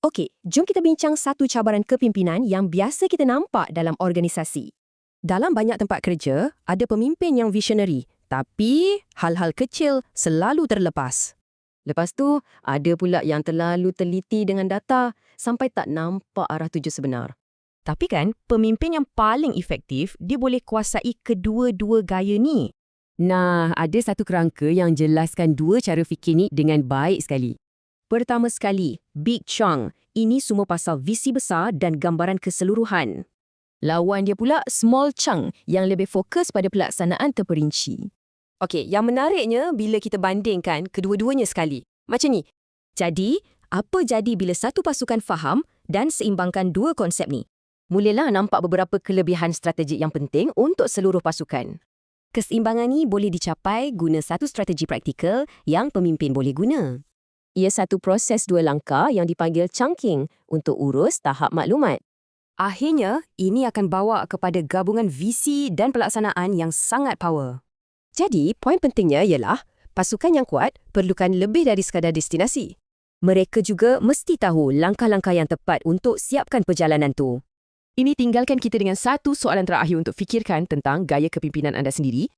Okey, jom kita bincang satu cabaran kepimpinan yang biasa kita nampak dalam organisasi. Dalam banyak tempat kerja, ada pemimpin yang visionary, tapi hal-hal kecil selalu terlepas. Lepas tu, ada pula yang terlalu teliti dengan data sampai tak nampak arah tuju sebenar. Tapi kan, pemimpin yang paling efektif, dia boleh kuasai kedua-dua gaya ni. Nah, ada satu kerangka yang jelaskan dua cara fikir ni dengan baik sekali. Pertama sekali, Big Chunk. Ini semua pasal visi besar dan gambaran keseluruhan. Lawan dia pula Small Chunk yang lebih fokus pada pelaksanaan terperinci. Okey, yang menariknya bila kita bandingkan kedua-duanya sekali. Macam ni. Jadi, apa jadi bila satu pasukan faham dan seimbangkan dua konsep ni? Mulalah nampak beberapa kelebihan strategik yang penting untuk seluruh pasukan. Keseimbangan ni boleh dicapai guna satu strategi praktikal yang pemimpin boleh guna. Ia satu proses dua langkah yang dipanggil chunking untuk urus tahap maklumat. Akhirnya, ini akan bawa kepada gabungan visi dan pelaksanaan yang sangat power. Jadi, poin pentingnya ialah pasukan yang kuat perlukan lebih dari sekadar destinasi. Mereka juga mesti tahu langkah-langkah yang tepat untuk siapkan perjalanan tu. Ini tinggalkan kita dengan satu soalan terakhir untuk fikirkan tentang gaya kepimpinan anda sendiri.